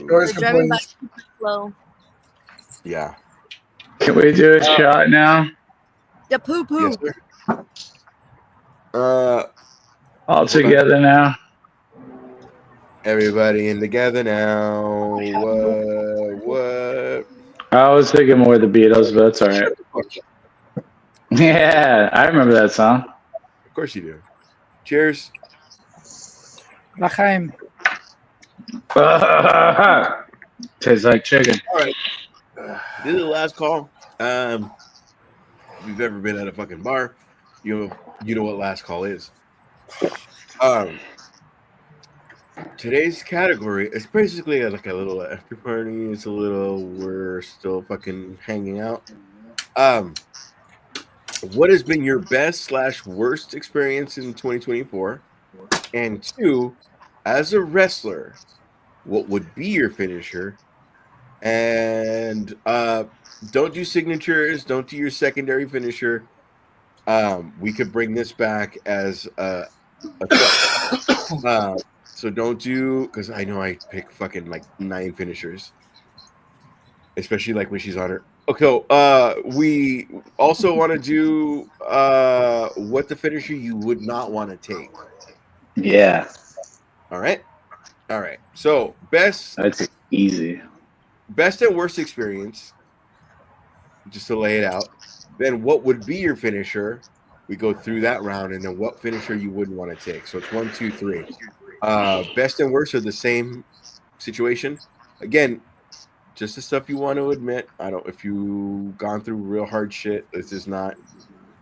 Noise They're driving by complaints. super slow. Yeah. Can we do a shot now? Yeah, poo poo. Yes, sir. All Okay. together now. Everybody in together now. What? I was thinking more of the Beatles, but that's all right. Yeah, I remember that song. Of course you do. Cheers. L'chaim. Tastes like chicken. All right. This is the last call. If you've ever been at a fucking bar, you know what last call is. Today's category is basically like a little after party. It's a little we're still fucking hanging out. What has been your best / worst experience in 2024? And 2, as a wrestler, what would be your finisher? And don't do signatures. Don't do your secondary finisher. We could bring this back as a so don't do, because I know I pick fucking like 9 finishers, especially like when she's on her. Okay, we also want to do what the finisher you would not want to take. Yeah, All right. So that's easy. best and worst experience, just to lay it out. Then what would be your finisher? We go through that round, and then what finisher you wouldn't want to take. So it's 1, 2, 3. Best and worst are the same situation. Again, just the stuff you want to admit. If you've gone through real hard shit, this is not,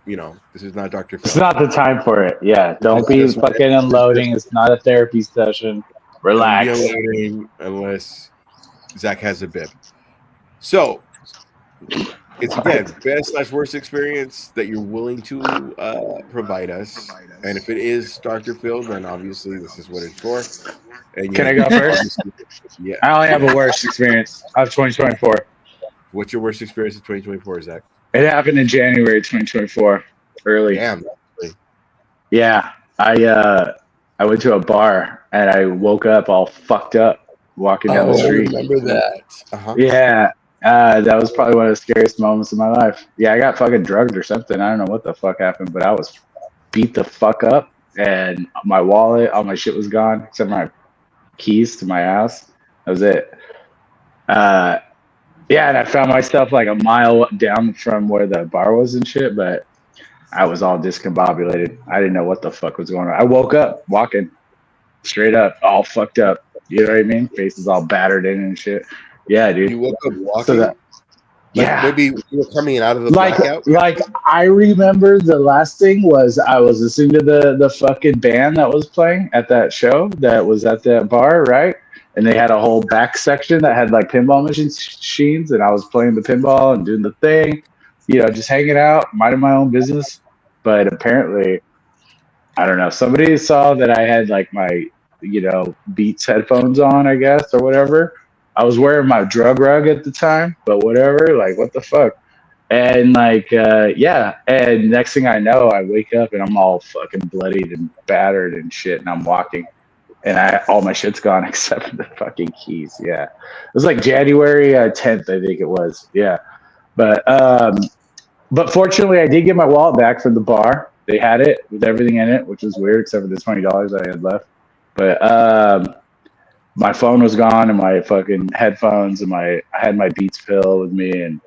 this is not Dr. Phil. It's not the time for it. Yeah, don't be fucking unloading. It's not a therapy session. Relax. Don't be unloading unless Zach has a bib. So it's again best / worst experience that you're willing to provide us, and if it is Dr. Phil, then obviously this is what it's for. And Can I go first? Yeah. I only have a worst experience of 2024. What's your worst experience of 2024, Zach? It happened in January 2024, early. Damn. Yeah, I went to a bar and I woke up all fucked up walking down the street. I remember that. Uh-huh. Yeah, that was probably one of the scariest moments of my life. Yeah, I got fucking drugged or something. I don't know what the fuck happened, but I was beat the fuck up, and my wallet, all my shit was gone except my keys to my house. That was it. Yeah, and I found myself like a mile down from where the bar was and shit, but I was all discombobulated. I didn't know what the fuck was going on. I woke up walking straight up, all fucked up. You know what I mean? Faces all battered in and shit. Yeah, dude. You woke up walking? So that, yeah. Maybe you were coming out of the blackout? Like, I remember the last thing was I was listening to the fucking band that was playing at that show that was at that bar, right? And they had a whole back section that had like pinball machines, and I was playing the pinball and doing the thing, just hanging out, minding my own business. But apparently, I don't know, somebody saw that I had like my, Beats headphones on, I guess, or whatever. I was wearing my drug rug at the time, but whatever, like, what the fuck? And like, yeah. And next thing I know, I wake up and I'm all fucking bloodied and battered and shit. And I'm walking and all my shit's gone except for the fucking keys. Yeah. It was like January 10th, I think it was. Yeah. But fortunately I did get my wallet back from the bar. They had it with everything in it, which was weird, except for the $20 I had left. But, my phone was gone and my fucking headphones and I had my Beats pill with me and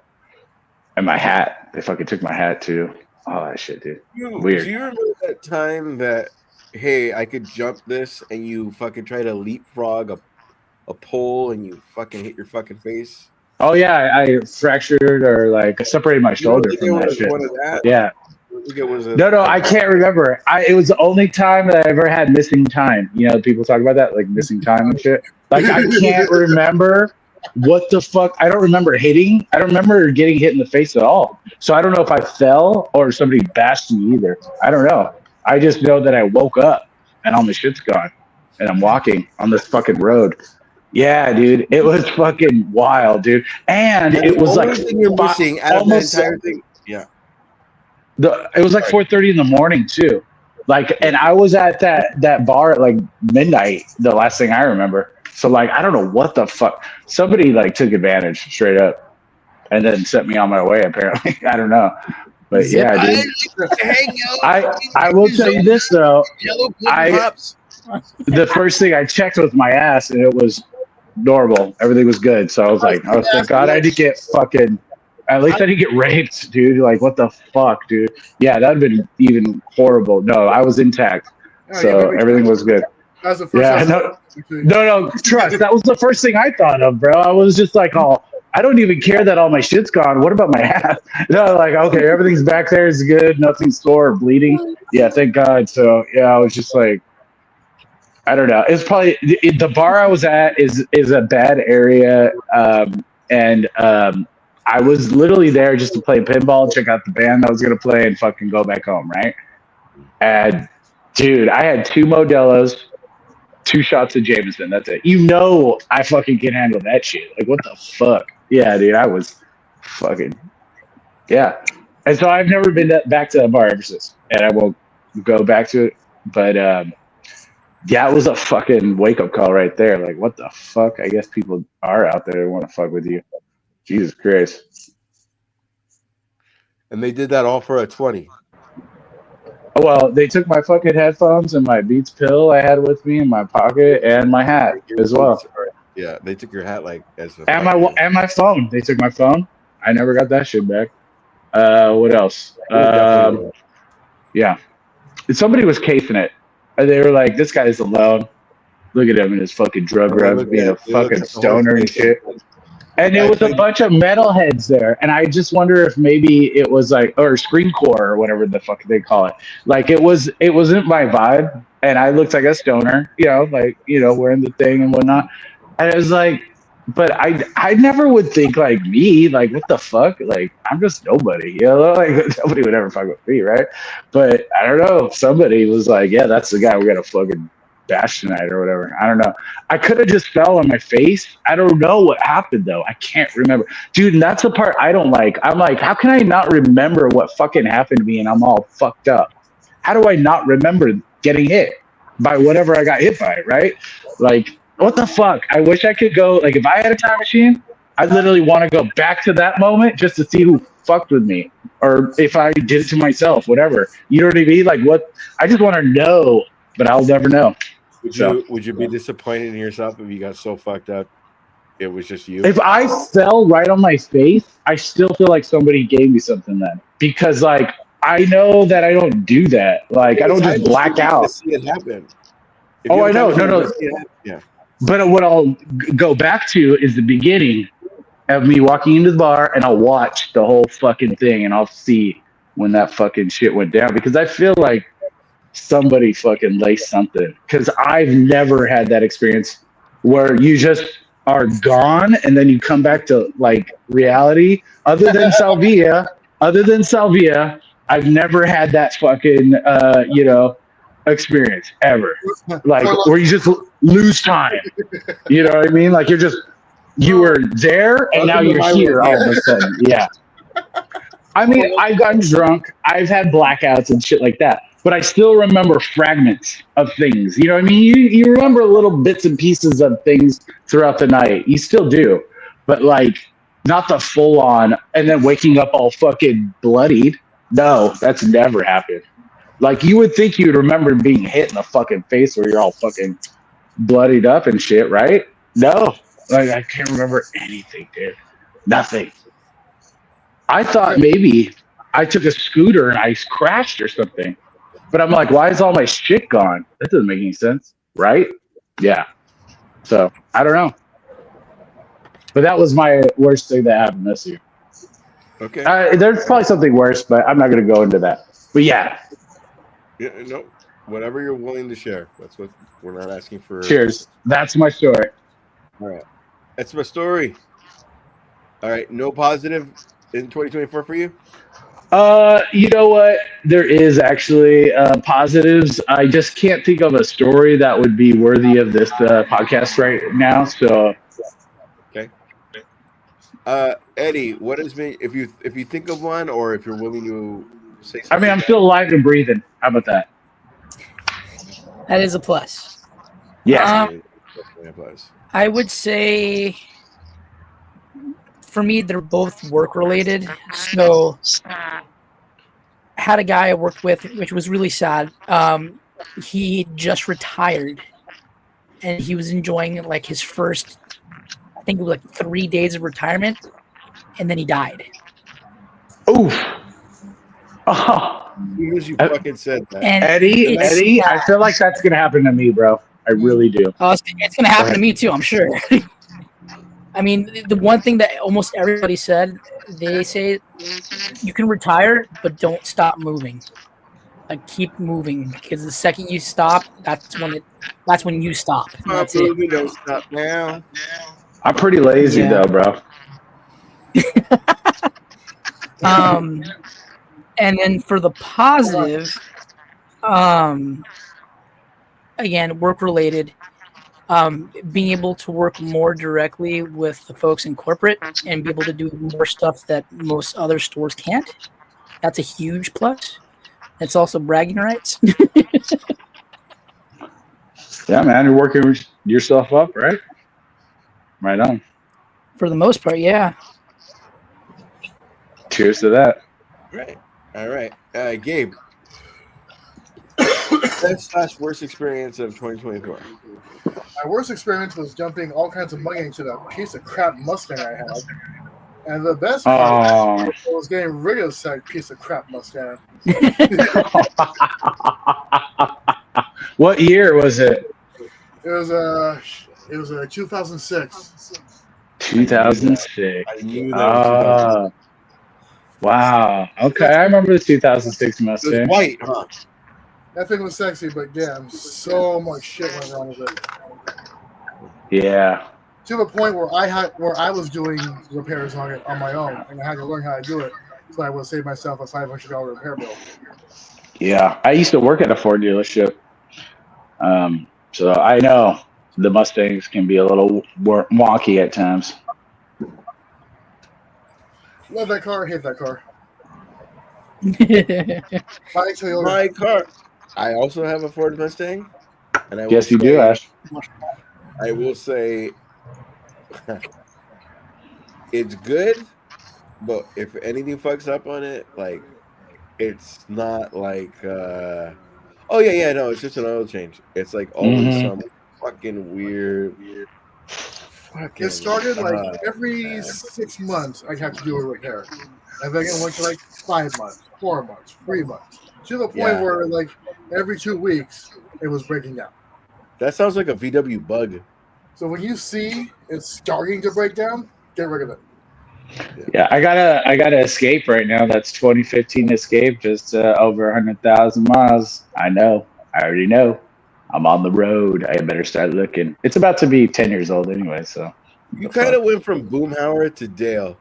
my hat. They fucking took my hat too. All that shit, dude. Weird. Do you remember that time that, hey, I could jump this and you fucking try to leapfrog a pole and you fucking hit your fucking face? Oh yeah, I fractured or like separated my shoulder from that shit. One of that? Yeah. No, I can't remember. It was the only time that I ever had missing time. People talk about that, like missing time and shit. Like, I can't remember what the fuck. I don't remember hitting. I don't remember getting hit in the face at all. So I don't know if I fell or somebody bashed me either. I don't know. I just know that I woke up and all my shit's gone and I'm walking on this fucking road. Yeah, dude. It was fucking wild, dude. And it was like you're missing out of the entire thing. Yeah. It was like 4:30 in the morning too. Like, and I was at that bar at like midnight. The last thing I remember. So like, I don't know what the fuck. Somebody like took advantage straight up, and then sent me on my way. Apparently, I don't know. But yeah, I dude. like to hang out. I will tell you this though. Yellow Pops. The first thing I checked was my ass, and it was normal. Everything was good. So I was like, oh, thank God I didn't get fucking. At least I didn't get raped, dude. Like, what the fuck, dude? Yeah, that'd been even horrible. No, I was intact, so everything was good. That was the first. Yeah, no. Trust. That was the first thing I thought of, bro. I was just like, oh, I don't even care that all my shit's gone. What about my ass? No, like, okay, everything's back there. It's good. Nothing's sore or bleeding. Yeah, thank God. So yeah, I was just like, I don't know. It's probably the bar I was at is a bad area, and I was literally there just to play pinball, check out the band that was gonna play, and fucking go back home, right? And dude, I had 2 Modelo's, 2 shots of Jameson. That's it. You know, I fucking can handle that shit. Like, what the fuck? Yeah, dude, I was fucking yeah. And so I've never been back to that bar ever since, and I won't go back to it. But yeah, it was a fucking wake up call right there. Like, what the fuck? I guess people are out there who want to fuck with you. Jesus Christ. And they did that all for a 20. Well, they took my fucking headphones and my Beats pill I had with me in my pocket and my hat as well. Yeah, they took your hat like as a and my phone. They took my phone. I never got that shit back. What else? Yeah. Somebody was casing it. They were like, this guy's alone. Look at him in his fucking drug rugs being a fucking stoner and shit. And it was a bunch of metalheads there. And I just wonder if maybe it was like, or screencore or whatever the fuck they call it. Like it wasn't my vibe. And I looked like a stoner, wearing the thing and whatnot. And it was like, but I never would think like me, like what the fuck? Like I'm just nobody, like nobody would ever fuck with me, right? But I don't know. Somebody was like, yeah, that's the guy we're gonna fucking bash tonight or whatever. I don't know. I could have just fell on my face. I don't know what happened though. I can't remember. Dude, and that's the part I don't like. I'm like, how can I not remember what fucking happened to me and I'm all fucked up? How do I not remember getting hit by whatever I got hit by, right? Like, what the fuck? I wish I could go, like if I had a time machine, I literally want to go back to that moment just to see who fucked with me. Or if I did it to myself, whatever. You know what I mean? Like what I just want to know, but I'll never know. Would you be disappointed in yourself if you got so fucked up it was just you? If I fell right on my face, I still feel like somebody gave me something then. Because like I know that I don't do that. Like I don't just black out. To see it happen. Oh, I know. No. Yeah. But what I'll go back to is the beginning of me walking into the bar, and I'll watch the whole fucking thing, and I'll see when that fucking shit went down. Because I feel like somebody fucking laced something. Because I've never had that experience where you just are gone, and then you come back to like reality. Other than Salvia, I've never had that fucking experience ever, like where you just lose time. You know what I mean? Like you were there and now you're here all of a sudden. Yeah. I mean, I've gotten drunk, I've had blackouts and shit like that, but I still remember fragments of things. You know what I mean? You remember little bits and pieces of things throughout the night. You still do, but like not the full on. And then waking up all fucking bloodied. No, that's never happened. Like, you would think you'd remember being hit in the fucking face where you're all fucking bloodied up and shit, right? No. Like, I can't remember anything, dude. Nothing. I thought maybe I took a scooter and I crashed or something. But I'm like, why is all my shit gone? That doesn't make any sense, right? Yeah. So, I don't know. But that was my worst thing that happened this year. Okay. There's probably something worse, but I'm not going to go into that. But yeah. Yeah, no, whatever you're willing to share. That's what we're not asking for. Cheers. That's my story. All right. That's my story. All right. No positive in 2024 for you? You know what? There is actually positives. I just can't think of a story that would be worthy of this podcast right now. So, okay. Eddie, what has been if you think of one, or if you're willing to say something? I mean, I'm still alive and breathing. How about that? That is a plus. Yeah. Definitely a plus. I would say for me, they're both work related. So I had a guy I worked with, which was really sad. He just retired and he was enjoying like his first, I think it was like 3 days of retirement, and then he died. Oof. Oh, As soon as you fucking said that. And Eddie, it's Eddie, sad. I feel like that's gonna happen to me, bro. I really do. Oh, it's going to happen to me too, I'm sure. I mean, the one thing that almost everybody said, they say you can retire, but don't stop moving. Like keep moving, because the second you stop, that's when you stop. And that's it. Moving, don't stop now. I'm pretty lazy Yeah. though, bro. And then for the positive, again, work related, being able to work more directly with the folks in corporate and be able to do more stuff that most other stores can't. That's a huge plus. It's also bragging rights. Yeah, man, you're working yourself up, right? Right on. For the most part, yeah. Cheers to that. Right. All right. Gabe. Best / worst experience of 2024. My worst experience was dumping all kinds of money into that piece of crap Mustang I had. And the best part was getting rid of that piece of crap Mustang. What year was it? It was a 2006. 2006. I knew that was 2006. Wow. Okay, I remember the 2006 It was Mustang. white, huh? That thing was sexy, but damn, so much shit went wrong with it. Yeah. To the point where I was doing repairs on it on my own, and I had to learn how to do it, so I would save myself a $500 repair bill. Yeah. I used to work at a Ford dealership. So I know the Mustangs can be a little wonky at times. Love that car, hate that car. That's Bye, Toyota. My car. I also have a Ford Mustang. And I will Yes, you do, say- Ash. I will say it's good, but if anything fucks up on it, like it's not like oh yeah, no, it's just an oil change. It's like always some fucking weird fucking It started like every 6 months I have to do a repair. And then it went to like 5 months, 4 months, 3 months. To the point where like every 2 weeks it was breaking down. That sounds like a VW bug. So when you see it's starting to break down, get rid of it. Yeah, I got a Escape right now. That's 2015 Escape, just over 100,000 miles. I know. I already know. I'm on the road. I better start looking. It's about to be 10 years old anyway, so. You kind of went from Boomhauer to Dale.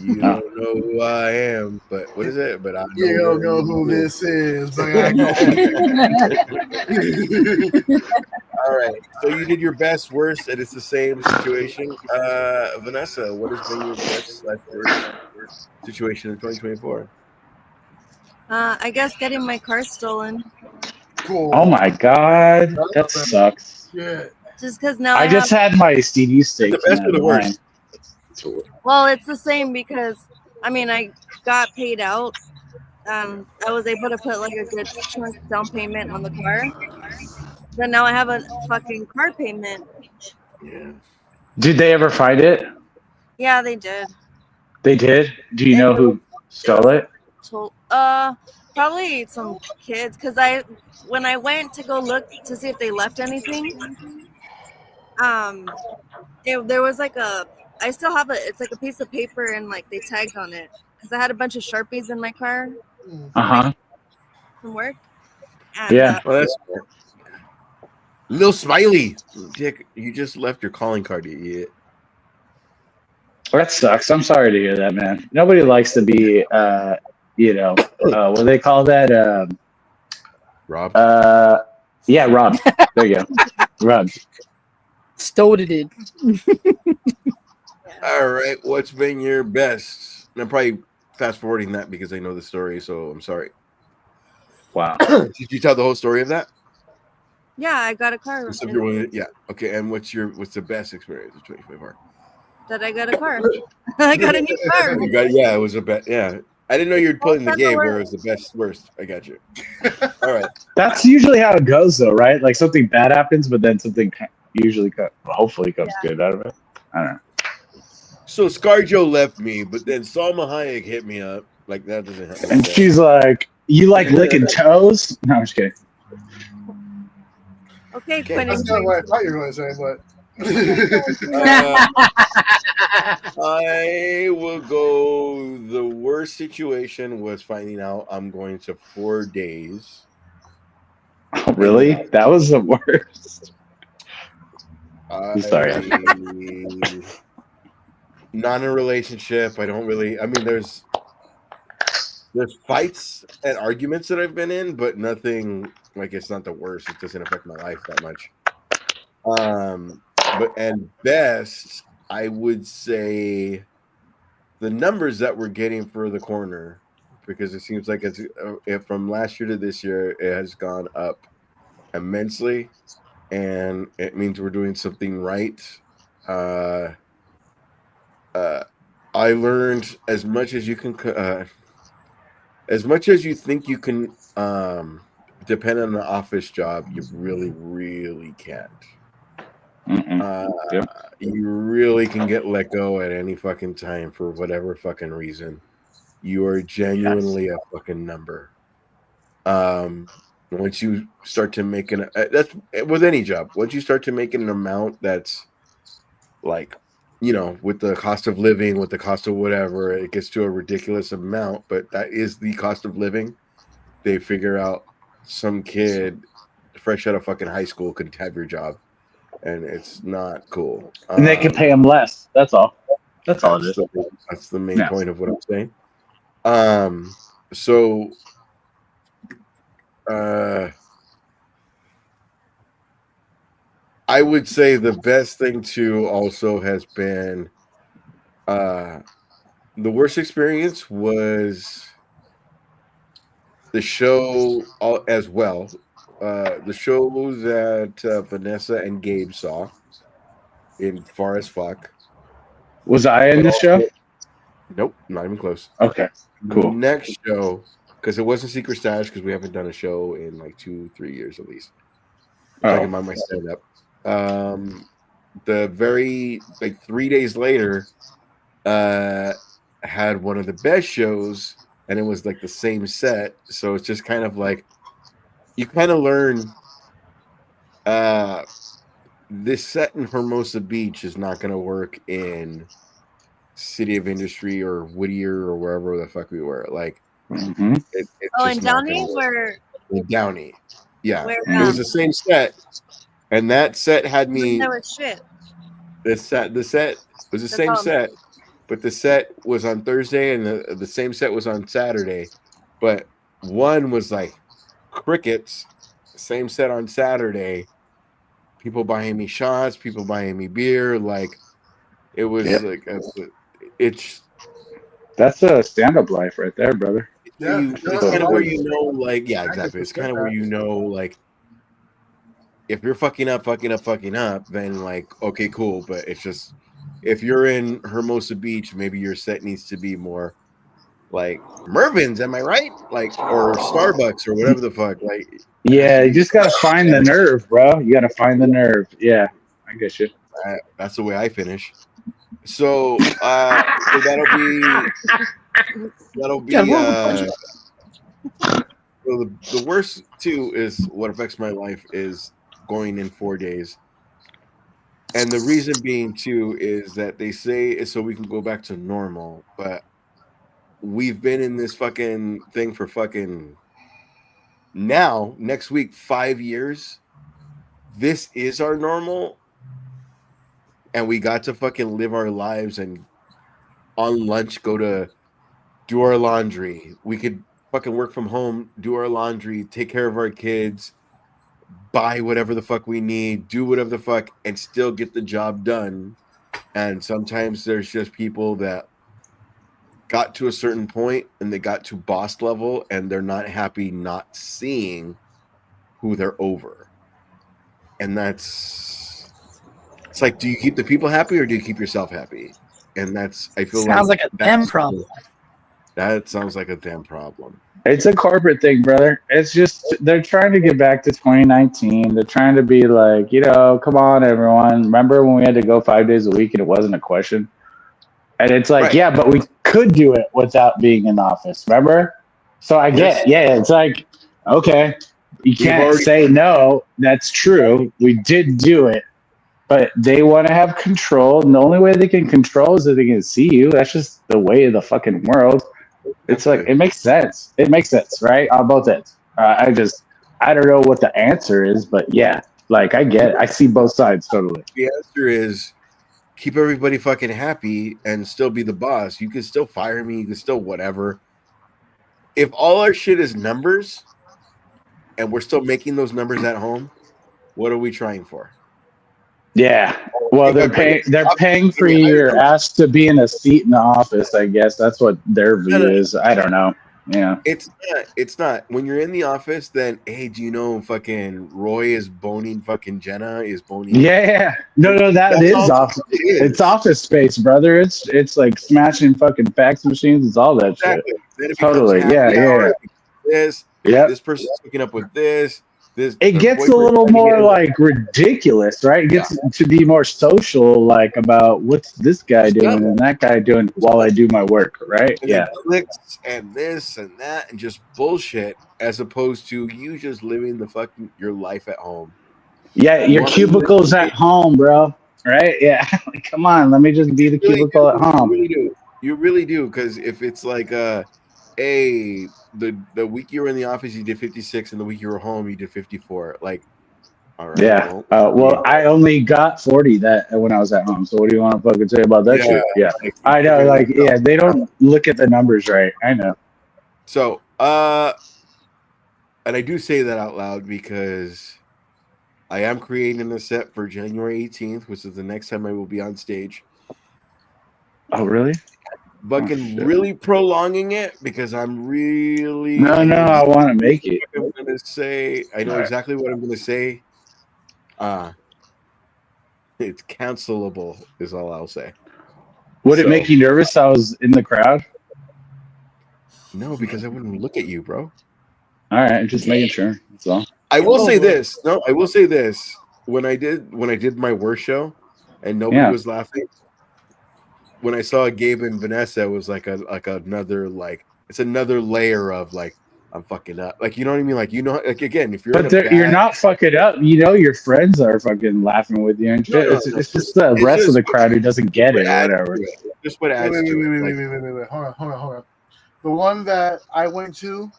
You don't know who I am, but what is it? But I know You don't know who this is, but I know. All right. So you did your best, worst, and it's the same situation. Vanessa, what has been your best / worst situation in 2024? I guess getting my car stolen. Cool. Oh my God, that sucks. Yeah. Just because now I just had my CD stick. The best or the worst? Well, it's the same because I mean I got paid out. I was able to put like a good chunk down payment on the car. But now I have a fucking car payment. Yeah. Did they ever find it? Yeah, they did. They did. Do you know who stole it? Probably some kids. Cause when I went to go look to see if they left anything, there was like I still have it's like a piece of paper and like they tagged on it because I had a bunch of Sharpies in my car from work. And, Yeah. Well, that's cool. Lil Smiley, Dick, you just left your calling card, you idiot. That sucks. I'm sorry to hear that, man. Nobody likes to be, what do they call that? Rob. Yeah, Rob. There you go. Rob. Stole it. All right. What's been your best? And I'm probably fast forwarding that because I know the story, so I'm sorry. Wow. Did you tell the whole story of that? Yeah, I got a car. So if you're willing, yeah. Okay, and what's the best experience of 25R? That I got a car. I got a new car. You got it was a bet. Yeah, I didn't know you'd put in the That's game the where it was the best worst. I got you. All right. That's usually how it goes, though, right? Like something bad happens, but then something hopefully comes good out of it. I don't know. So ScarJo left me, but then Salma Hayek hit me up. Like that doesn't help. And she's like, "You like licking toes?" No, I'm just kidding. Okay, Quinn. That's not what I thought you were going to say, but. I will go. The worst situation was finding out I'm going to 4 days. Oh, really? That was the worst. I'm sorry. Not in a relationship. I don't really. I mean, there's fights and arguments that I've been in, but nothing like it's not the worst. It doesn't affect my life that much. But best, I would say the numbers that we're getting for the corner, because it seems like it's from last year to this year, it has gone up immensely, and it means we're doing something right. I learned as much as you can, as much as you think you can depend on an office job, you really, really can't. You really can get let go at any fucking time for whatever fucking reason. You are genuinely a fucking number. Once you start to make that's with any job. Once you start to make an amount that's like, with the cost of living, with the cost of whatever, it gets to a ridiculous amount. But that is the cost of living. They figure out some kid fresh out of fucking high school could have your job. And it's not cool. And they can pay them less. That's all. That's all it is. That's the main point of what I'm saying. So I would say the best thing too also has been the worst experience was the show as well. The show that Vanessa and Gabe saw in Far as Fuck. Was I in this show? Nope, not even close. Okay, cool. Next show, because it wasn't Secret Stash, because we haven't done a show in like 2-3 years at least. I'm talking about my stand-up. The very 3 days later, had one of the best shows, and it was like the same set. So it's just kind of like you kind of learn this set in Hermosa Beach is not going to work in City of Industry or Whittier or wherever the fuck we were. Like, in Downey, where in Downey, yeah, it was the same set, and that set had me. That was shit. The set was the same set, but the set was on Thursday, and the same set was on Saturday, but one was like crickets. Same set on Saturday. People buying me shots, people buying me beer. Like, it was like it's. That's a stand-up life right there, brother. Yeah, it's kind of where exactly. It's kind of where like, if you're fucking up, then like, okay, cool. But it's just, if you're in Hermosa Beach, maybe your set needs to be more like Mervin's, am I right? Like, or Starbucks or whatever the fuck. Like, yeah, you just gotta find the nerve, bro. You gotta find the nerve. Yeah, I get you. That's the way I finish. So, that'll be. Well, the worst too is what affects my life is going in 4 days, and the reason being too is that they say it's so we can go back to normal, but we've been in this fucking thing for fucking now next week 5 years. This is our normal, and we got to fucking live our lives and on lunch go to do our laundry. We could fucking work from home, do our laundry, take care of our kids, buy whatever the fuck we need, do whatever the fuck, and still get the job done. And sometimes there's just people that got to a certain point and they got to boss level and they're not happy not seeing who they're over. And it's like, do you keep the people happy or do you keep yourself happy? And I feel Sounds like a them problem. That sounds like a them problem. It's a corporate thing, brother. It's just they're trying to get back to 2019. They're trying to be like, come on, everyone. Remember when we had to go 5 days a week and it wasn't a question? And it's like, Right. yeah, but we could do it without being in the office. Remember? So I get, it's like, okay, you can't say no. That's true. We did do it, but they want to have control. And the only way they can control is if they can see you. That's just the way of the fucking world. It's like, it makes sense. It makes sense, right? On both ends. I don't know what the answer is, but yeah, like I get it. I see both sides totally. The answer is keep everybody fucking happy and still be the boss. You can still fire me. You can still whatever. If all our shit is numbers and we're still making those numbers at home, what are we trying for? Yeah. Well, they're paying for your ass to be in a seat in the office, I guess. That's what their view is. I don't know. Yeah. It's not. When you're in the office, then hey, do you know fucking Roy is boning fucking Jenna is boning? Yeah. No, that is office. It's office space, brother. It's like smashing fucking fax machines. It's all that shit. Totally. Yeah. This person's hooking up with this. It gets a little more like ridiculous, right? It gets to be more social, like about what's this guy doing and that guy doing while I do my work, right? And clicks and this and that and just bullshit, as opposed to you just living the fucking your life at home. Yeah, your cubicle's at home, bro. Right? Yeah. Come on, let me just be the cubicle at home. You really do, because if it's like the week you were in the office you did 56 and the week you were home you did 54, like, all right. Yeah. I only got 40 that when I was at home. So what do you want to fucking say about that shit? Yeah. Like, I know, like, they don't look at the numbers right. I know. So and I do say that out loud because I am creating a set for January 18th, which is the next time I will be on stage. Oh, really? Fucking really prolonging it because I'm really no, I want to make it. I'm gonna say I know exactly what I'm gonna say. It's cancelable is all I'll say. Would it make you nervous? I was in the crowd. No, because I wouldn't look at you, bro. All right, just making sure. That's all. I will say this. No, I will say this. When I did my worst show, and nobody was laughing. When I saw Gabe and Vanessa, it was like another it's another layer of like I'm fucking up. Like, you know what I mean? Like, like again, if you're you're not fucking up. Your friends are fucking laughing with you and shit. It's just the rest of the crowd who doesn't get it or whatever. Just what adds to it. Wait. Hold on. The one that I went to,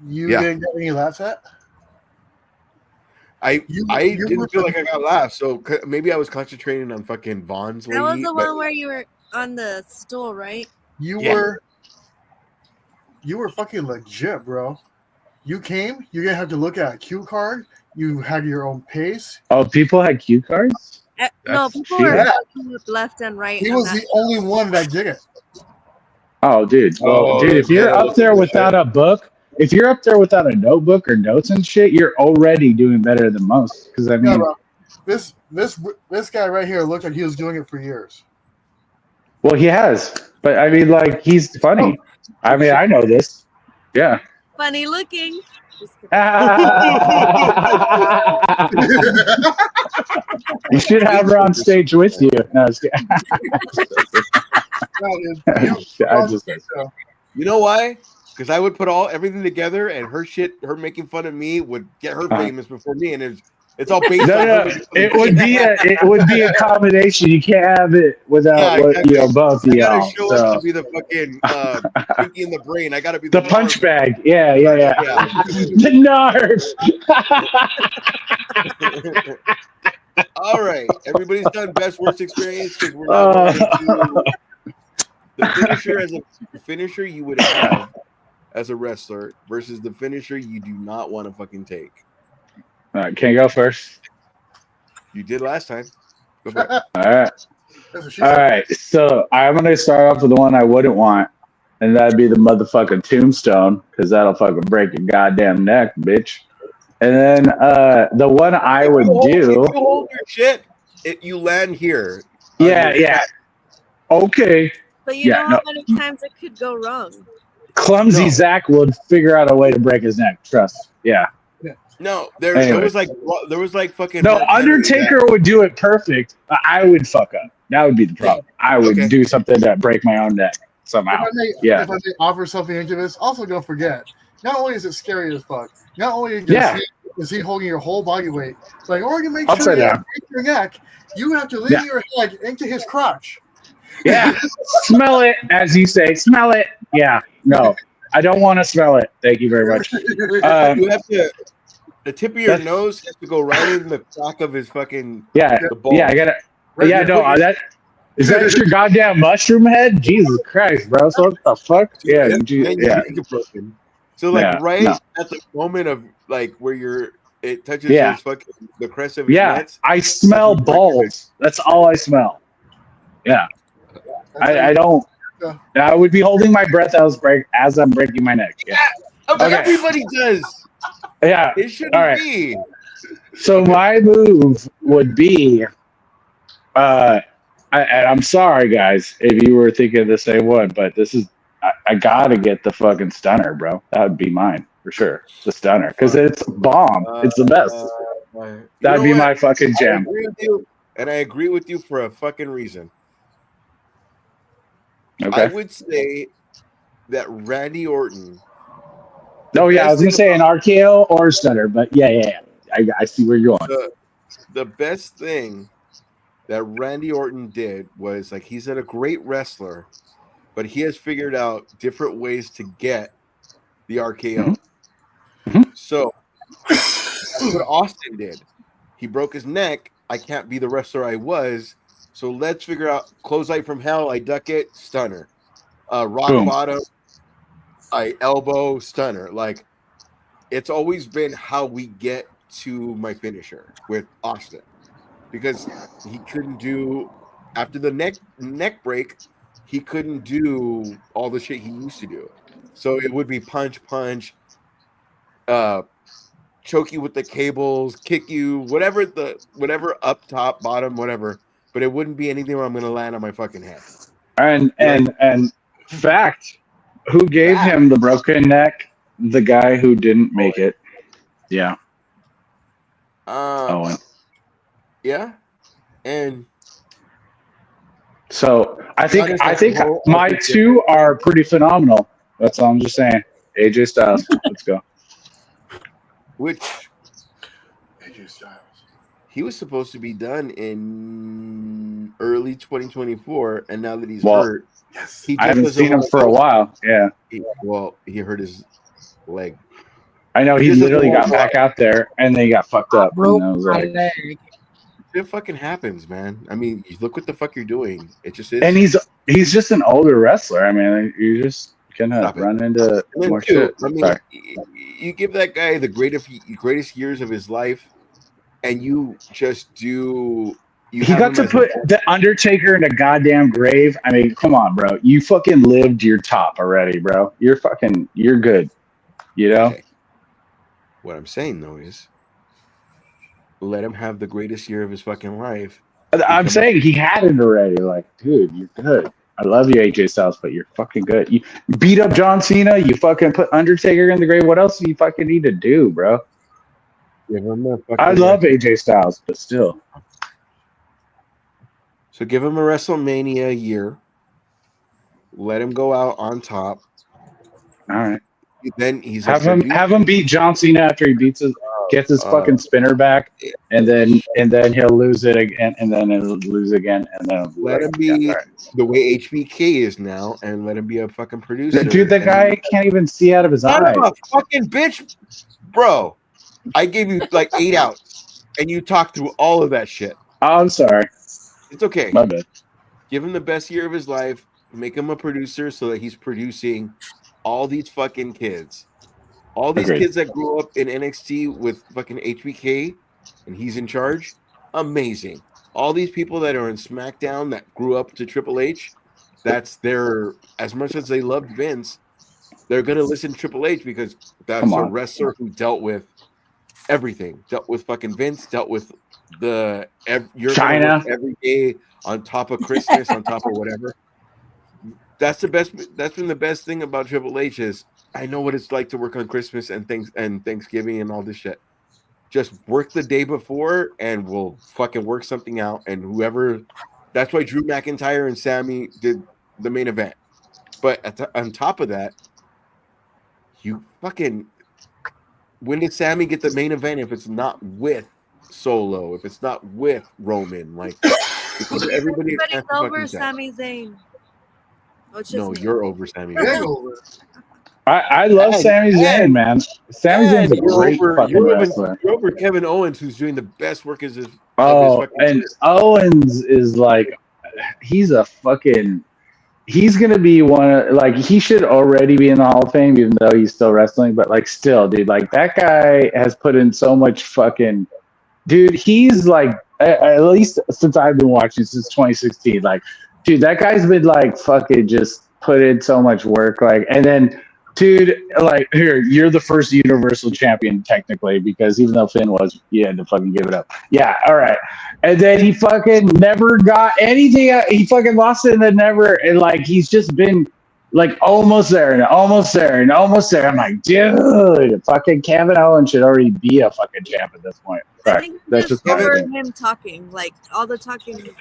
you didn't get any laughs at? I didn't feel like I got laughs, so maybe I was concentrating on fucking Vaughn's lady. That was the one where you were on the stool, right? You were fucking legit, bro. You came, you didn't have to look at a cue card. You had your own pace. Oh, people had cue cards? No, people were left and right. He was the only one that did it. Oh, dude. Dude, if you're up there without a book, if you're up there without a notebook or notes and shit, you're already doing better than most. Because I mean, this guy right here looked like he was doing it for years. Well, he has, but I mean, like, he's funny. I mean, I know this. Yeah. Funny looking. You should have her on stage with you. No, you know why? Because I would put everything together, and her making fun of me would get her famous before me, and it's all based on. It would be a combination. You can't have it without both of y'all. I gotta be the fucking pinky in the brain. I gotta be the punch bag. Yeah. The narf. All right, everybody's done best worst experience because we're not going to the finisher you would have as a wrestler versus the finisher you do not want to fucking take. All right, can you go first? You did last time. Go for it. All right. So I'm gonna start off with the one I wouldn't want, and that'd be the motherfucking tombstone, because that'll fucking break your goddamn neck, bitch. And then the one I would do. If you hold your shit, you land here. Yeah. Okay. But you know No. how many times it could go wrong. Clumsy No. Zach would figure out a way to break his neck. Trust. Yeah. No, there Anyway. was like fucking No, Mark Henry Undertaker would do it perfect. I would fuck up. That would be the problem. I would do something to break my own neck somehow. If I may offer something into this, also don't forget, not only is it scary as fuck, not only is he holding your whole body weight, but in order to make sure you break your neck, you have to lean your head into his crotch. Yeah. Smell it, as you say. Smell it. Yeah. No, I don't want to smell it. Thank you very much. you have to. The tip of your nose has to go right in the crack of his fucking. The ball. Yeah. I gotta. Yeah. No. Is that your goddamn mushroom head? Jesus Christ, bro! So what the fuck? Yeah. So at the moment of like where it touches his fucking the crest of his nuts. I smell balls. That's all I smell. Yeah. I don't. I would be holding my breath as I'm breaking my neck. Yeah. Everybody does. Yeah. It shouldn't be. So my move would be, and I'm sorry, guys, if you were thinking the same one, but this is, I gotta get the fucking stunner, bro. That would be mine for sure. The stunner, because it's bomb. It's the best. That'd be my fucking jam. I agree with you for a fucking reason. Okay. I would say that Randy Orton. I was gonna say an RKO or a stunner, but yeah. I see where you're going. The best thing that Randy Orton did was like he's a great wrestler, but he has figured out different ways to get the RKO. Mm-hmm. So that's what Austin did. He broke his neck. I can't be the wrestler I was. So let's figure out clothesline from hell. I duck it, stunner. Rock bottom, I elbow, stunner. Like it's always been how we get to my finisher with Austin, because he couldn't do after the neck break. He couldn't do all the shit he used to do. So it would be punch, choke you with the cables, kick you, whatever up top, bottom, whatever. But it wouldn't be anything where I'm going to land on my fucking head. And fact, who gave him the broken neck? The guy who didn't make it. Yeah. Owen. Yeah. And so I think my two are pretty phenomenal. That's all I'm just saying. AJ Styles. Let's go. Which AJ Styles. He was supposed to be done in early 2024, and now that he's hurt, I haven't seen him for a while. Yeah. He hurt his leg. I know he literally got back out there and then he got fucked up. Broke and my leg. It fucking happens, man. I mean, look what the fuck you're doing. It just is. And he's just an older wrestler. I mean, you just gonna run into more shit. I mean, you give that guy the greatest years of his life, and you just do. He got to put the Undertaker in a goddamn grave. I mean, come on, bro. You fucking lived your top already, bro. You're good. You know? Okay. What I'm saying, though, is let him have the greatest year of his fucking life. I'm saying he had it already. Like, dude, you're good. I love you, AJ Styles, but you're fucking good. You beat up John Cena. You fucking put Undertaker in the grave. What else do you fucking need to do, bro? I love AJ Styles, but still. So give him a WrestleMania year. Let him go out on top. All right. Then he's have him beat John Cena after he gets his fucking spinner back, and then he'll lose it again, and then he'll lose again, and then let him be the way HBK is now, and let him be a fucking producer. Dude, the guy can't even see out of his eye. I'm a fucking bitch, bro. I gave you like 8 outs, and you talked through all of that shit. Oh, I'm sorry. It's okay. My bad. Give him the best year of his life. Make him a producer so that he's producing all these fucking kids. All these kids that grew up in NXT with fucking HBK and he's in charge. Amazing. All these people that are in SmackDown that grew up to Triple H, that's their, as much as they loved Vince, they're going to listen to Triple H because that's a wrestler who dealt with everything. Dealt with fucking Vince. Dealt with you're China. gonna work every day on top of Christmas, on top of whatever. That's the best. That's been the best thing about Triple H is I know what it's like to work on Christmas and things and Thanksgiving and all this shit. Just work the day before and we'll fucking work something out. And whoever, that's why Drew McIntyre and Sammy did the main event. But on top of that, you fucking, when did Sammy get the main event if it's not with Solo, if it's not with Roman? Like, because everybody Everybody's over Sami Zayn. No, you're over Sami Big Zayn. over. I love Sami Zayn, man. Sami Zayn's a great fucking wrestler. You're over Kevin Owens, who's doing the best work of his Oh, fucking and career. Owens is like, he's a fucking. He's gonna be one of like he should already be in the Hall of Fame, even though he's still wrestling. But like, still, dude, like that guy has put in so much fucking. Dude, he's like at least since I've been watching since 2016. Like, dude, that guy's been like fucking just put in so much work. Like, and then. Dude, like, here, you're the first Universal Champion, technically, because even though Finn was, you had to fucking give it up. Yeah, all right. And then he fucking never got anything. He fucking lost it and then never, and like, he's just been, like, almost there and almost there and almost there. I'm like, dude, fucking Kevin Owens should already be a fucking champ at this point. I Sorry, think that's just just over him talking, like, all the talking he does.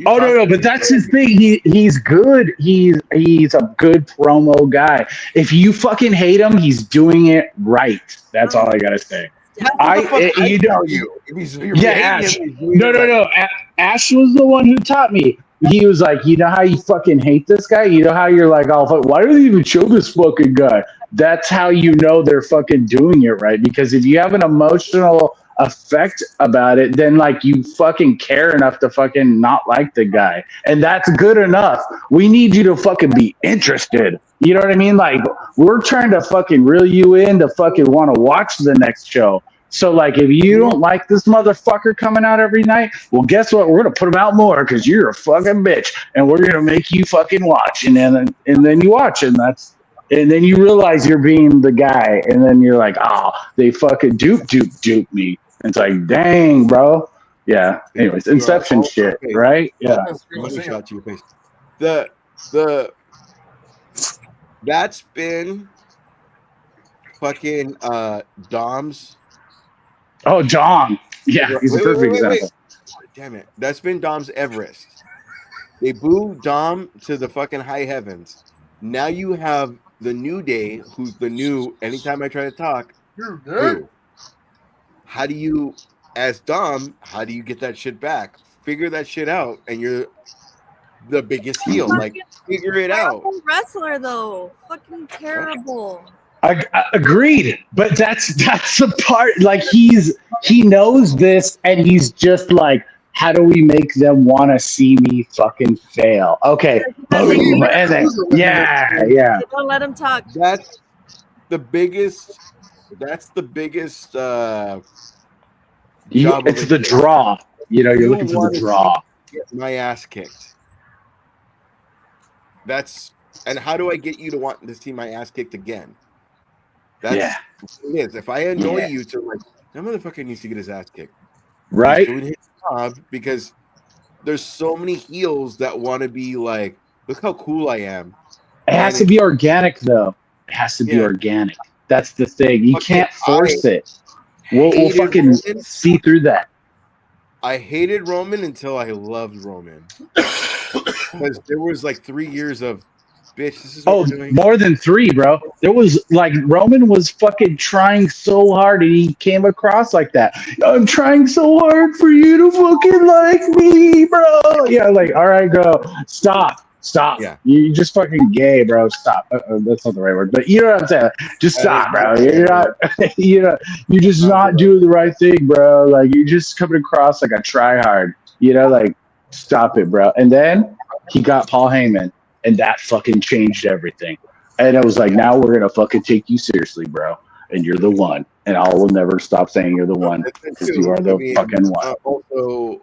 Oh no, but that's his thing. He's good. He's a good promo guy. If you fucking hate him, he's doing it right. That's all I gotta say. Ash. No. Ash was the one who taught me. He was like, you know how you fucking hate this guy? You know how you're like, oh, fuck, why do they even show this fucking guy? That's how you know they're fucking doing it right. Because if you have an emotional effect about it, then like you fucking care enough to fucking not like the guy, and that's good enough. We need you to fucking be interested. You know what I mean? Like we're trying to fucking reel you in to fucking want to watch the next show. So like if you don't like this motherfucker coming out every night, well guess what? We're gonna put him out more because you're a fucking bitch, and we're gonna make you fucking watch, and then you watch, and then you realize you're being the guy, and then you're like, oh, they fucking dupe me. It's like, dang, bro. Yeah. Anyways, Inception shit, right? Yeah. Shot to your face. That's been fucking Dom's. Oh, Dom. Yeah, he's a perfect example. Damn it. That's been Dom's Everest. They boo Dom to the fucking high heavens. Now you have the New Day, who's the new, anytime I try to talk, boo. How do you, as Dom, how do you get that shit back? Figure that shit out, and you're the biggest heel. Like, figure it out. Wrestler though, fucking terrible. I agreed, but that's the part. Like he knows this, and he's just like, how do we make them want to see me fucking fail? Okay, boom, and then yeah. Don't let him talk. That's the biggest. It's the draw. You know, you're looking for the draw. Get my ass kicked. And how do I get you to want to see my ass kicked again? That's what it is. If I annoy you to like, that motherfucker needs to get his ass kicked. Right? He's doing his job because there's so many heels that want to be like, look how cool I am. It has to be organic, though. It has to be organic. That's the thing. You can't force it. We'll fucking see through that. I hated Roman until I loved Roman. Because there was like 3 years of, bitch, this is what we're doing. More than 3, bro. There was like Roman was fucking trying so hard, and he came across like that. I'm trying so hard for you to fucking like me, bro. Yeah, like, all right, go. Stop. Yeah. You just fucking gay, bro. Stop. That's not the right word, but you know what I'm saying. Just stop, bro. You're not. You're just not doing the right thing, bro. Like you're just coming across like a try hard. You know, like stop it, bro. And then he got Paul Heyman, and that fucking changed everything. And it was like, now we're gonna fucking take you seriously, bro. And you're the one. And I will never stop saying you're the one because you are the fucking one. Also,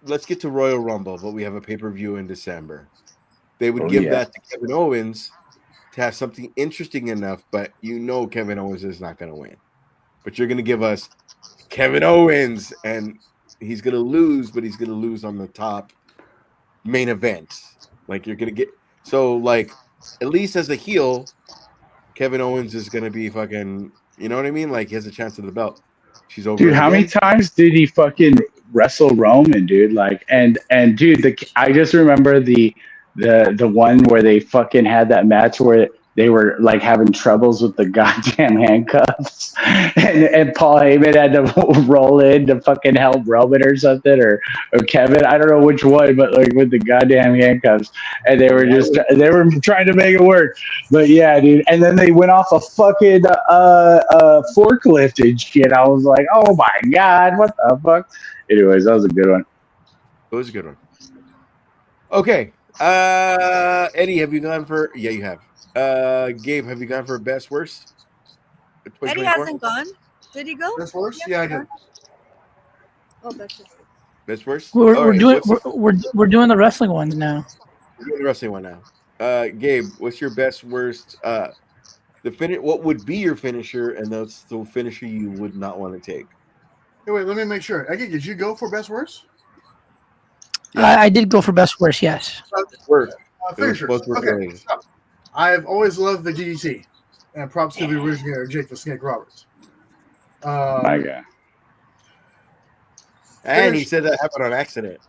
let's get to Royal Rumble, but we have a pay-per-view in December. they would give that to Kevin Owens to have something interesting enough, but Kevin Owens is not going to win. But you're going to give us Kevin Owens, and he's going to lose, but he's going to lose on the top main event. Like, you're going to get... So, like, at least as a heel, Kevin Owens is going to be fucking... You know what I mean? Like, he has a chance at the belt. She's over. Dude, how many times did he fucking wrestle Roman, dude? Like, and dude, I just remember the one where they fucking had that match where they were like having troubles with the goddamn handcuffs, and Paul Heyman had to roll in to fucking help Roman or something, or Kevin, I don't know which one, but like with the goddamn handcuffs, and they were trying to make it work. But yeah, dude, and then they went off a fucking forklift and shit. I was like, oh my god, what the fuck? Anyways, that was a good one. It was a good one. Okay. Eddie, have you gone for... Yeah, you have. Gabe, have you gone for best worst? Eddie hasn't gone. Did he go? Best worst? Yeah, I did. Oh, that's it. Best worst? We're doing the wrestling ones now. We're doing the wrestling one now. Gabe, what's your best worst? What would be your finisher, and that's the finisher you would not want to take? Hey, wait, let me make sure. Eddie, did you go for best worst? Yeah. I did go for best worst, yes. Finishers. Okay. So, I've always loved the DDT, and props to the originator, Jake the Snake Roberts. My God. And he said that happened on accident.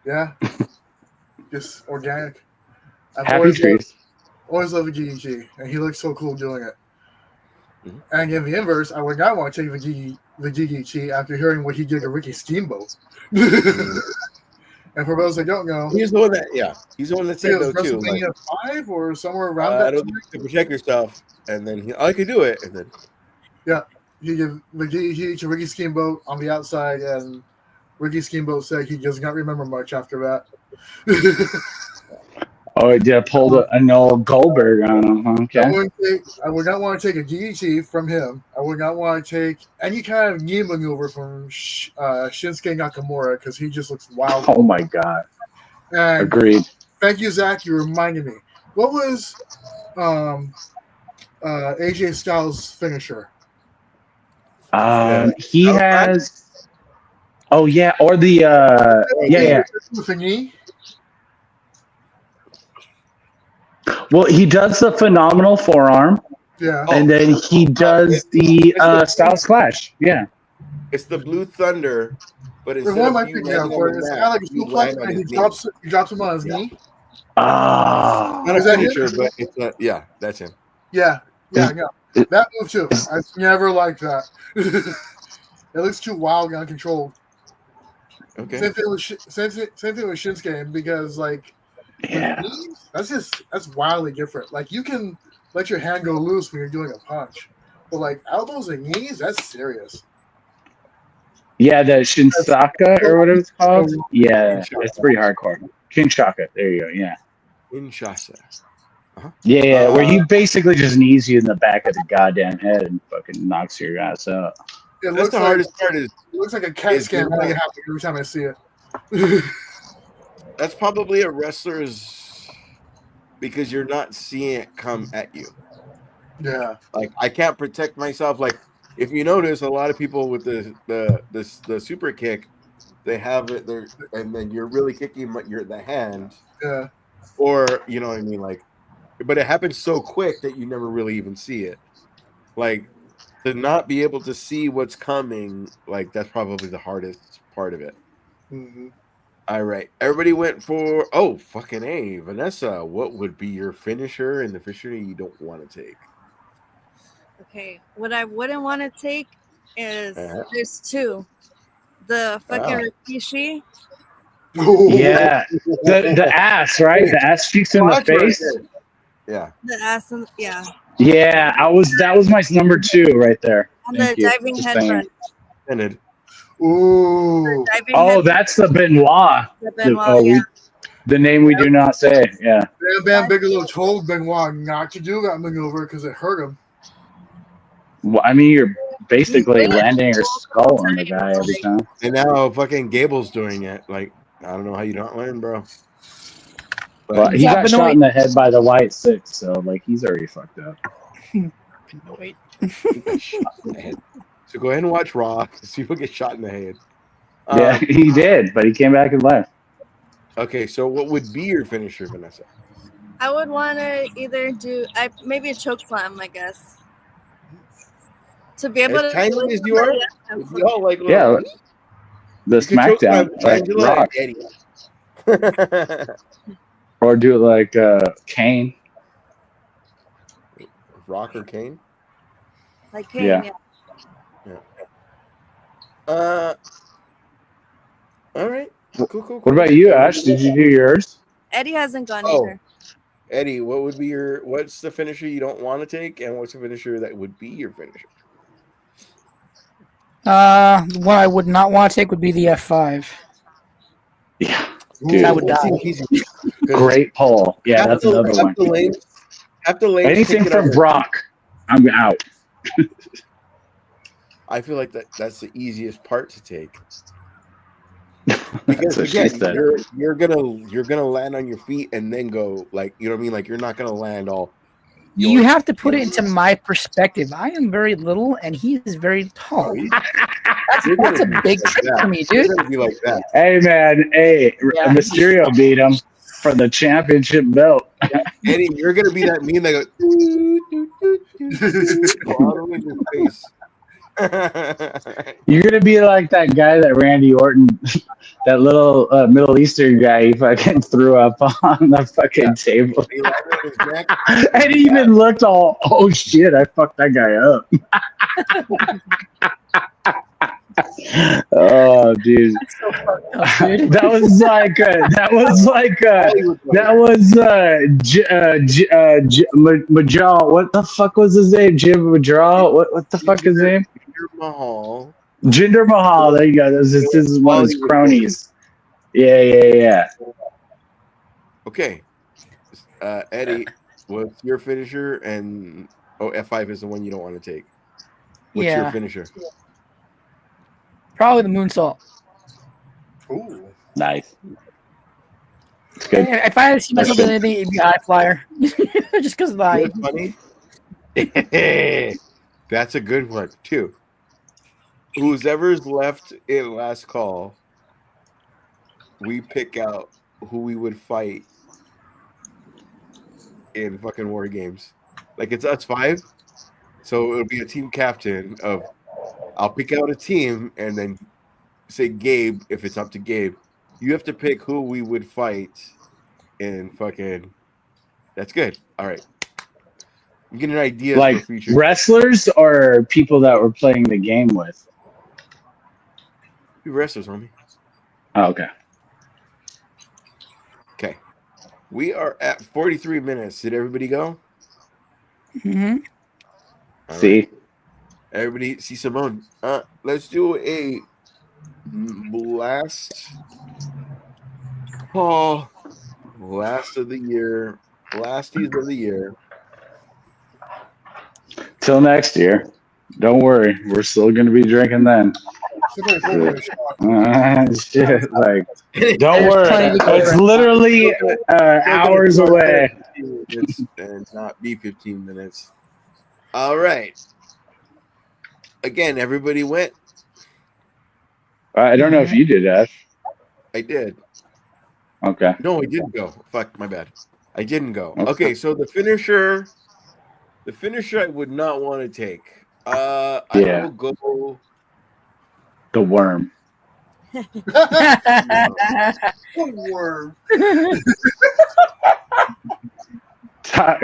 Yeah. Just organic. Happy trees. Always loved the DDT, and he looks so cool doing it. Mm-hmm. And in the inverse, I would not want to take the DDT after hearing what he did to Ricky Steamboat. And for those that don't know, he's the one that said though too. Like, 5 or somewhere around that. I don't think to protect yourself, and then I could do it, and then he gave the DDT to Ricky Steamboat on the outside, and Ricky Steamboat said he does not remember much after that. Oh, he did pull an old Goldberg on him. Okay. I would not want to take a DDT from him. I would not want to take any kind of knee maneuver from Shinsuke Nakamura because he just looks wild. Oh my God. And agreed. Thank you, Zach. You reminded me. What was AJ Styles' finisher? He has. Oh yeah, or the with a knee. Well, he does the phenomenal forearm. Yeah. And then he does the Styles Clash. Yeah. It's the Blue Thunder, but it's kind of like a suplex, and he drops him on his knee. Not a finisher, but it's that's him. Yeah. No. That move too. I never liked that. It looks too wild and uncontrolled. Okay. Same thing with Shinsuke, because like that's wildly different. Like you can let your hand go loose when you're doing a punch, but like elbows and knees, that's serious. Yeah, the Shinsaka or whatever it's called. Yeah, it's pretty hardcore. Kinshasa. There you go. Yeah. Kinshasa. Uh-huh. Yeah, where he basically just knees you in the back of the goddamn head and fucking knocks your ass out. It looks the hardest part. It looks like a CAT scan having happen every time I see it. That's probably a wrestler's, because you're not seeing it come at you. Yeah. Like I can't protect myself. Like if you notice, a lot of people with the super kick, they have it there, and then you're really kicking the hand. Yeah. Or you know what I mean, like, but it happens so quick that you never really even see it. Like to not be able to see what's coming, like that's probably the hardest part of it. Mm-hmm. All right, everybody went for fucking A. Vanessa, what would be your finisher and the finisher you don't want to take? Okay, what I wouldn't want to take is there's two. The fucking Rikishi. Yeah, the ass, right? The ass cheeks in the face. Yeah. The ass, yeah. Yeah, that was my number 2 right there. And the diving headbutt. Ooh. Oh, that's the Benoit. The name we do not say. Yeah. Bam Bam Bigelow told Benoit not to do that maneuver because it hurt him. Well, I mean, you're basically landing your skull on the guy every time. And now fucking Gable's doing it. Like, I don't know how you don't win, bro. But Well, he Yeah, got but no, shot wait. in the head by the White Six, so like he's already fucked up. No, wait. he got shot in the head. So go ahead and watch Raw. See people get shot in the head. Yeah, he did, but he came back and left. Okay, so what would be your finisher, Vanessa? I would want to either do maybe a choke slam, I guess, to be able As to. tiny as you are, we all like Yeah, the you can choke SmackDown, slam like Angela Rock, and Eddie. or do it like Kane. Rock or Kane? Like Kane, Yeah. yeah. All right. Cool. What about you, Ash? Did you do yours? Eddie hasn't gone Oh. either. Eddie, what's the finisher you don't want to take, and what's the finisher that would be your finisher? What I would not want to take would be the F5. Yeah, Dude, I would That die. seems easy. Great poll. Yeah, that's another one. Half the lanes Anything take it from on Brock, I'm out. I feel like that's the easiest part to take. That's Because what she again, said. you're gonna land on your feet and then go, like, you know what I mean? Like, you're not gonna land all. You have to put it into my perspective. I am very little, and he is very tall. That's a big trick for me, dude. You're gonna be like that. Hey, man. Hey, Yeah. Mysterio beat him for the championship belt. Eddie, you're gonna be that meme that goes all the way to his face. You're gonna be like that guy that Randy Orton, that little Middle Eastern guy, he fucking threw up on the fucking table. He landed on his neck. And he even looked all, oh shit, I fucked that guy up. Oh, dude. That's so fucked up, dude. That was Majal. What the fuck was his name? Jim Majal. What the fuck is his name? Mahal. Jinder Mahal. There you go. This is one of his cronies. Yeah. Okay. Eddie, what's your finisher? And F5 is the one you don't want to take. What's your finisher? Probably the moonsault. Ooh. Nice. It's good. If I had to see myself in anything, it'd be high flyer. Just because of the height. Funny. That's a good one too. Whoever's left in last call, we pick out who we would fight in fucking war games. Like, it's us 5, so it'll be a team captain of. I'll pick out a team and then say Gabe if it's up to Gabe. You have to pick who we would fight in fucking. That's good. All right. I'm getting ideas Like for future wrestlers or people that we're playing the game with? wrestlers, homie. Oh, okay. Okay. We are at 43 minutes. Did everybody go? Mm-hmm. All See? right. Everybody see Simone. Let's do a last call. Last of the year. Lasties of the year. Till next year. Don't worry. We're still going to be drinking then. Shit, like, don't worry. It's literally hours away. And not be 15 minutes. All right. Again, everybody went. I don't know if you did, Ash. I did. Okay. No, I didn't go. Fuck, my bad. I didn't go. Okay. Okay, so the finisher I would not want to take. I will go the worm. Worm.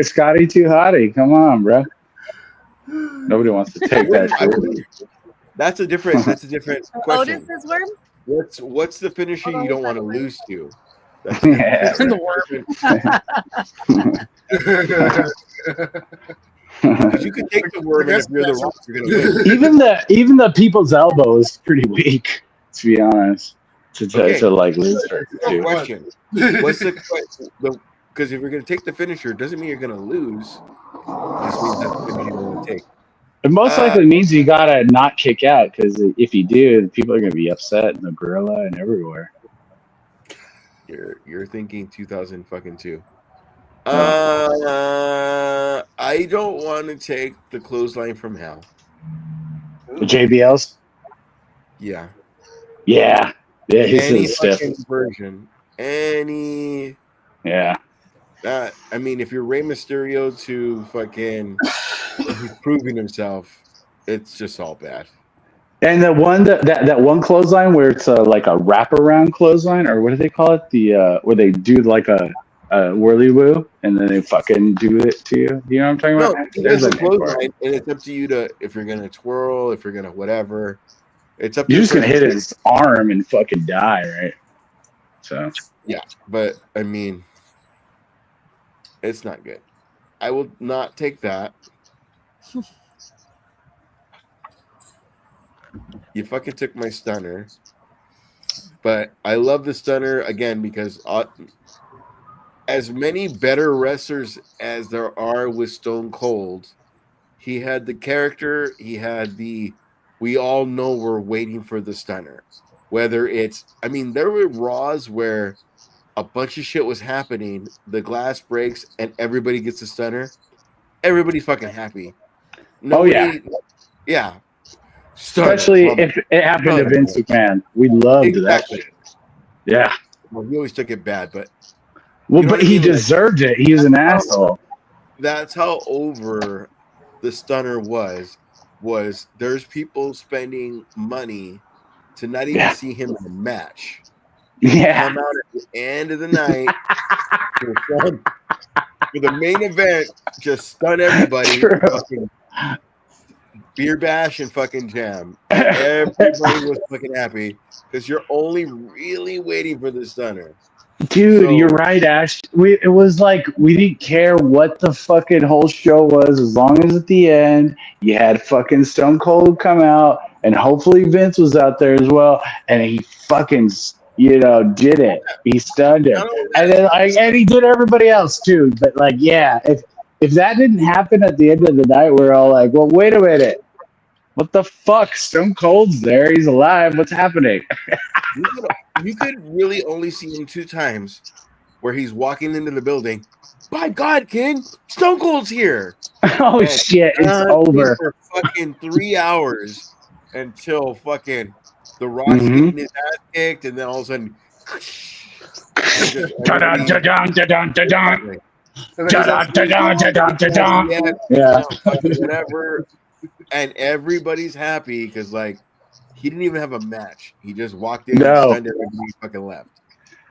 Scotty too hottie. Come on, bro. Nobody wants to take that shit. That's a different question. Otis is worm? What's the finisher you don't want to lose to? That's The worm. You could take the worm, and if you're the Rock, you're gonna win. Even the people's elbow is pretty weak, to be honest. To like lose her. Question. What's the question? Because if you're gonna take the finisher, it doesn't mean you're gonna lose. It just means that's the finisher you're gonna take. It most likely means you gotta not kick out, because if you do, people are gonna be upset in the gorilla and everywhere. You're thinking 2002. Oh. I don't want to take the clothesline from hell. The JBLs. Yeah. Yeah. His Any is stiff. fucking version. Any. Yeah. I mean, if you're Rey Mysterio to fucking, he's proving himself. It's just all bad. And the one that one clothesline where it's like a wraparound clothesline, or what do they call it? The where they do like a whirly woo and then they fucking do it to you. You know what I'm talking No, about? there's a name for it. clothesline, and it's up to you to if you're gonna twirl, if you're gonna whatever. It's up to You're the just gonna person. hit his arm and fucking die, right? So Yeah, but I mean, it's not good. I will not take that. You fucking took my stunner. But I love the stunner again because as many better wrestlers as there are with Stone Cold, he had the character, he had the we all know we're waiting for the stunner. Whether it's I mean, there were Raws where a bunch of shit was happening, the glass breaks, and everybody gets a stunner. Everybody's fucking happy. Nobody, yeah. Stunner, especially if it happened to Vince McMahon, we loved that shit. Yeah. Well, he always took it bad, but well, you know but he deserved it. He was an asshole. That's how over the stunner was. There's people spending money to not even see him in a match. Yeah. Come out at the end of the night for the main event, just stun everybody. Fucking beer bash and fucking jam. And everybody was fucking happy because you're only really waiting for the stunner. Dude, you're right, Ash. It was like we didn't care what the fucking whole show was as long as at the end you had fucking Stone Cold come out and hopefully Vince was out there as well and he fucking did it. He stunned him. And then and he did everybody else too. But like if that didn't happen at the end of the night, we're all like, well, wait a minute. What the fuck? Stone Cold's there. He's alive. What's happening? You could really only see him 2 times where he's walking into the building. By God, kid, Stone Cold's here. Oh, and shit. It's over. For fucking 3 hours until fucking The Rock's getting his ass kicked, and then all of a sudden. Yeah. Whatever. And everybody's happy because, like, he didn't even have a match. He just walked in and stunned everybody and fucking left.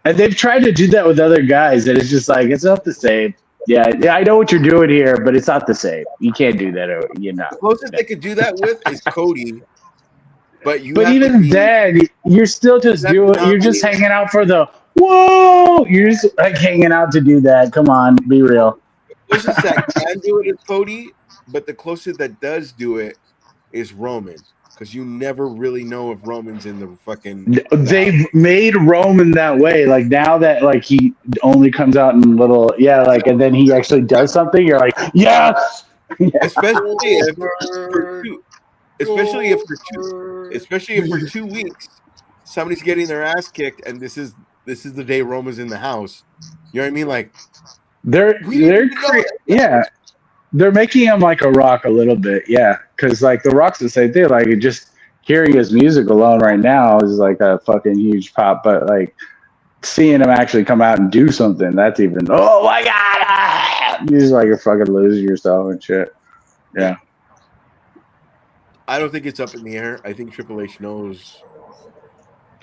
And they've tried to do that with other guys, and it's just like, it's not the same. Yeah, I know what you're doing here, but it's not the same. You can't do that. The closest they could do that with is Cody. But even then, you're still just you're just hanging out for the whoa. You're just like hanging out to do that. Come on, be real. The closest that can do it is Cody, but the closest that does do it is Roman. Because you never really know if Roman's in the fucking. They've made Roman that way. Like now that like he only comes out in little and then he actually does something. You're like yes. Especially if for 2 weeks somebody's getting their ass kicked, and this is the day Roman's in the house. You know what I mean? Like they're making him like a Rock a little bit, because like the Rock's the same thing. Like just hearing his music alone right now is like a fucking huge pop, but like seeing him actually come out and do something, that's even oh my god, you're just like you're fucking losing yourself and shit. Yeah. I don't think it's up in the air. I think Triple H knows.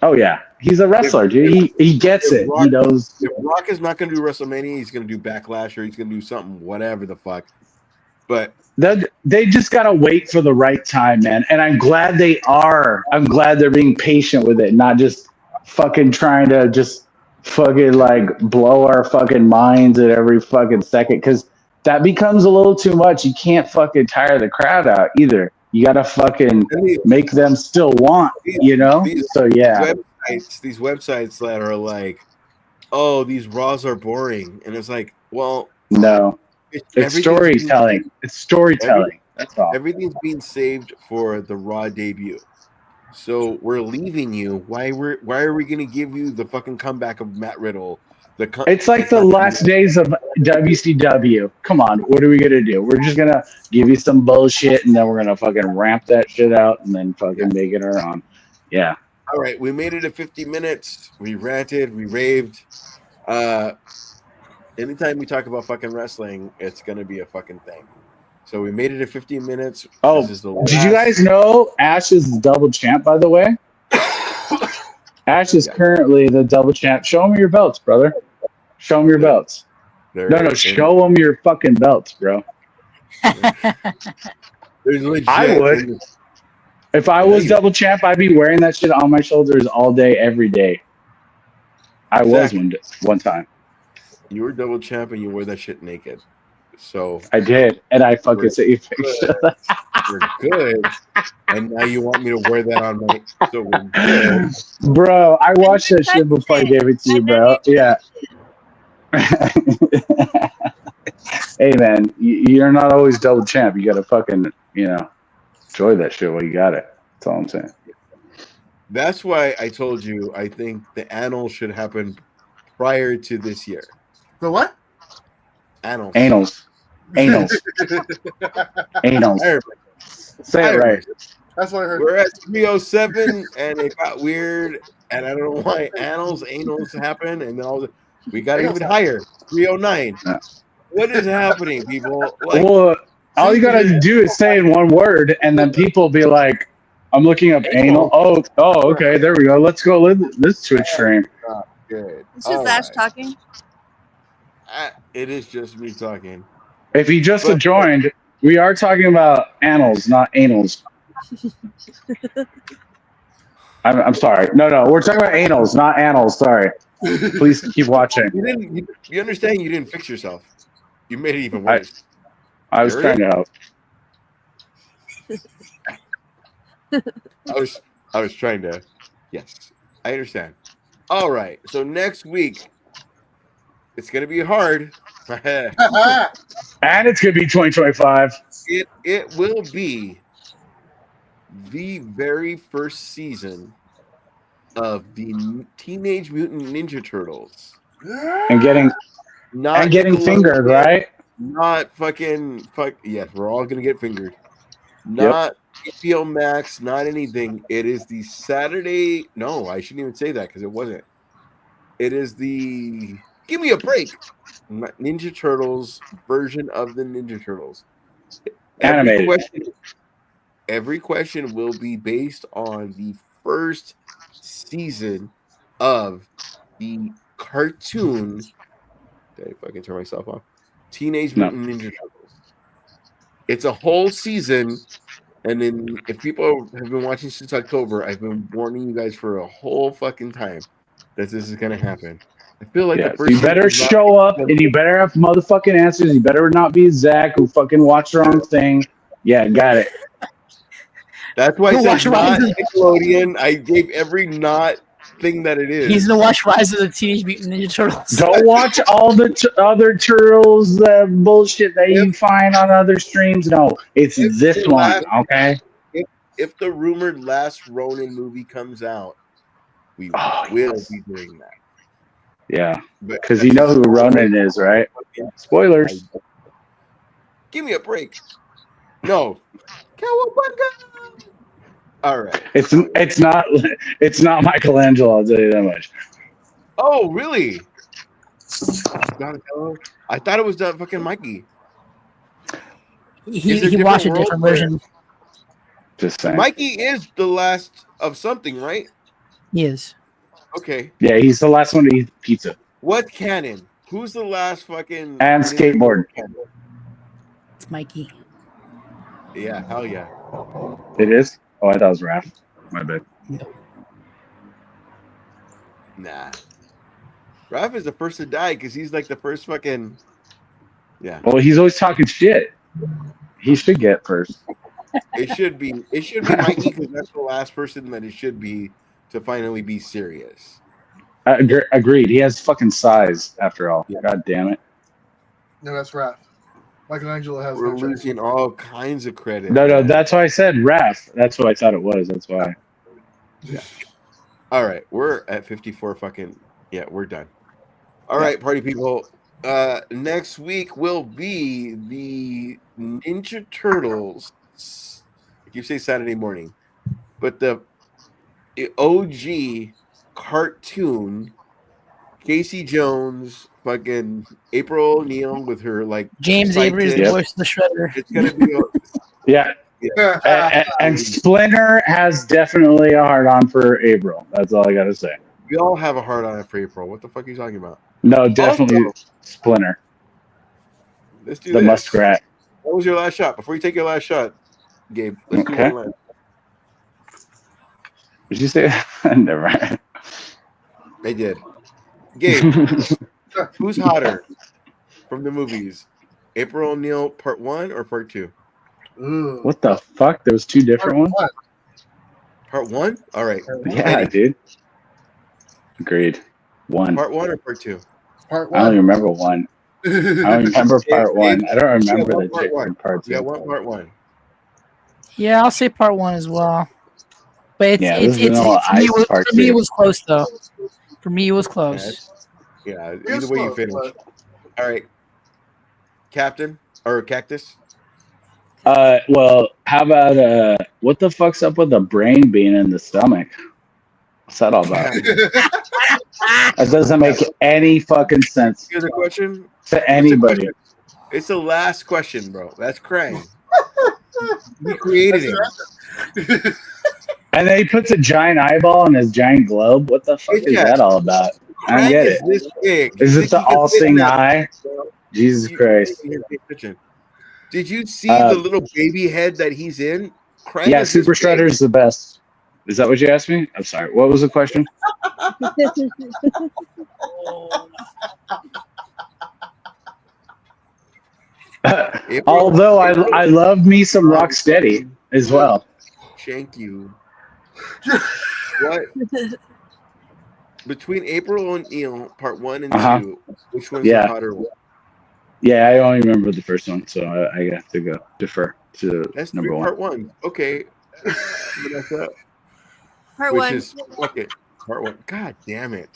Oh yeah, he's a wrestler, dude. He gets it. Rock, he knows. If Rock is not going to do WrestleMania, he's going to do Backlash, or he's going to do something, whatever the fuck. But they just gotta wait for the right time, man. And I'm glad they are. I'm glad they're being patient with it, not just fucking trying to just fucking like blow our fucking minds at every fucking second, because that becomes a little too much. You can't fucking tire the crowd out either. You gotta fucking make them still want, These websites that are like, oh, these Raws are boring, and it's like, well, no. It's storytelling. It's storytelling. That's all. Everything's being saved for the Raw debut. So we're leaving you. Why are we gonna give you the fucking comeback of Matt Riddle? It's like the last days of WCW. Come on, what are we gonna do? We're just gonna give you some bullshit, and then we're gonna fucking ramp that shit out, and then fucking make it our own. Yeah. All right, we made it to 50 minutes. We ranted, we raved. Anytime we talk about fucking wrestling, it's gonna be a fucking thing. So we made it to 15 minutes. Oh, This is the did you guys know Ash is the double champ? By the way, Ash is currently the double champ. Show him your belts, brother. Show him your belts. No, show him your fucking belts, bro. I would. If I was double champ, I'd be wearing that shit on my shoulders all day, every day. I was one time. You were double champ and you wore that shit naked. So I did, and I fucking sent you pictures. We're good, and now you want me to wear that on my? So we're good. Bro, I watched that shit before I gave it to you, bro. Yeah. Hey man, you're not always double champ. You gotta fucking, enjoy that shit while you got it. That's all I'm saying. That's why I told you I think the annals should happen prior to this year. The what? Annals. Anals. Say it right. That's what I heard. We're at 307 and it got weird, and I don't know why anals happen, and then we got even higher, 309. Yeah. What is happening, people? Well, all you gotta do is say in one word, and then people be like, "I'm looking up anal." Oh, okay, there we go. Let's go. Let's Twitch stream. Good. It's just Ash talking. It is just me talking. If you just joined, we are talking about anals, not anals. I'm sorry. No, we're talking about anals, not anals. Sorry. Please keep watching. You understand? You didn't fix yourself. You made it even worse. I was trying to help. I was trying to. Yes, I understand. All right. So next week, it's gonna be hard. And it's gonna be 2025. It will be the very first season of the Teenage Mutant Ninja Turtles. And getting fingered, right? Not yes, we're all gonna get fingered. Not HBO Max, not anything. It is the Saturday. No, I shouldn't even say that because it wasn't. It is the Give Me a Break Ninja Turtles version of the Ninja Turtles. Animated. Every question will be based on the first season of the cartoon. Did I fucking turn myself off? Teenage Mutant Ninja Turtles. It's a whole season, and then if people have been watching since October, I've been warning you guys for a whole fucking time that this is gonna happen. I feel like the first you better show up, and you better have motherfucking answers. You better not be Zach who fucking watched the wrong thing. Yeah, got it. That's why I said not Nickelodeon. I gave every not thing that it is. He's gonna watch Rise of the Teenage Mutant Ninja Turtles. Don't watch all the other Turtles bullshit that you find on other streams. No, it's this one, okay? If the rumored last Ronin movie comes out, we will be doing that. Yeah, because you know who Ronin is, right? Spoilers. Give me a break. No. Cowabunga! All right. It's not Michelangelo, I'll tell you that much. Oh, really? I thought it was that fucking Mikey. He watched a different version. Just saying. Mikey is the last of something, right? He is. Okay. Yeah, he's the last one to eat pizza. What canon? Who's the last fucking... And skateboard. It's Mikey. Yeah, hell yeah. It is? Oh, I thought it was Raph. My bad. Nah. Raph is the first to die because he's like the first fucking... Yeah. Well, he's always talking shit. He should get first. It should be Mikey because that's the last person that it should be to finally be serious. Agreed. He has fucking size after all. Yeah. God damn it. No, that's Raph. Michelangelo has. We're losing all kinds of credit. No, that's why I said Raph. That's what I thought it was. That's why. All right, we're at 54 fucking. Yeah, we're done. All right, party people. Next week will be the Ninja Turtles. You say Saturday morning, but the OG cartoon, Casey Jones, fucking April O'Neil with her like James Avery is the sighted. voice of the Shredder. It's gonna be Yeah. And Splinter has definitely a hard on for April. That's all I gotta say. we all have a hard on for April. What the fuck are you talking about? No, definitely Also, Splinter, let's do the this. muskrat. What was your last shot? Before you take your last shot, Gabe, let's do Okay. one last. Did you say that? Never mind. I did. Gabe, who's hotter from the movies? April O'Neil part 1 or part 2? Ooh. What the fuck? There was two different ones? Part 1? All right. Yeah, Eddie, dude. Agreed. One. part 1 or part 2? Part I don't one. even remember one. I don't remember part one. I don't remember the part chick one. from part Yeah, two. one part 1. Yeah, I'll say part 1 as well. But it's Yeah, it's this is it's, Vanilla it's for me, Ice part for me it two. was close though. For me it was close. Yeah, It either was way you close, finish. but- All right. Captain or Cactus? Well, how about what the fuck's up with the brain being in the stomach? What's that all about? That doesn't make any fucking sense Here's a question. to anybody. It's the last question, bro. That's Krang. He created it. And then he puts a giant eyeball in his giant globe. What the fuck is Yes. that all about? I don't Krang get is it. this big. Is You it the think he could fit in all-seeing that- eye? Jesus Christ. Did you see the little baby head that he's in? Krang Yeah, is this Super big. Shredder is the best. Is that what you asked me? I'm sorry. What was the question? Although I love me some Rocksteady as well. Thank you. What? Between April O'Neil, part 1 and 2, which one's the hotter one? Yeah, I only remember the first one, so I have to defer to That's number one. part 1. Okay. Part Which one. is fuck it. Part 1. God damn it.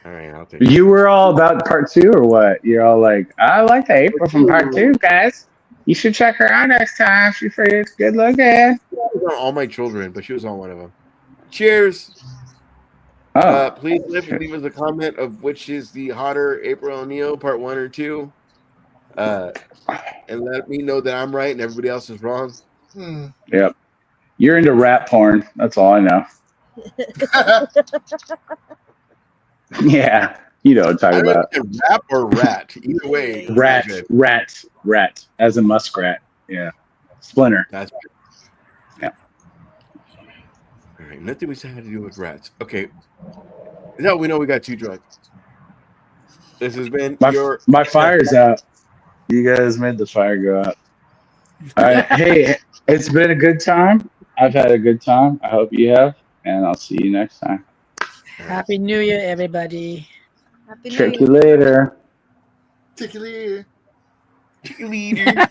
All right, I'll take it. You were all about part 2 or what? You're all like, I like the April from part 2, guys. You should check her out next time. She's pretty good looking. She was on all my children, but she was on one of them. Cheers. Oh, Please leave us a comment of which is the hotter April O'Neil, part 1 or 2. And let me know that I'm right and everybody else is wrong. Yep. You're into rat porn. That's all I know. Yeah. You know what I'm talking about. Rap or rat. Either way. Rat. As a muskrat. Yeah. Splinter. That's yeah. All right. Nothing we said had to do with rats. Okay. No, we know we got too drunk. This has been my fire's out. You guys made the fire go out. All right. Hey, it's been a good time. I've had a good time. I hope you have. And I'll see you next time. Happy New Year, everybody. Happy New Check Year. you later. Tickly. Leader.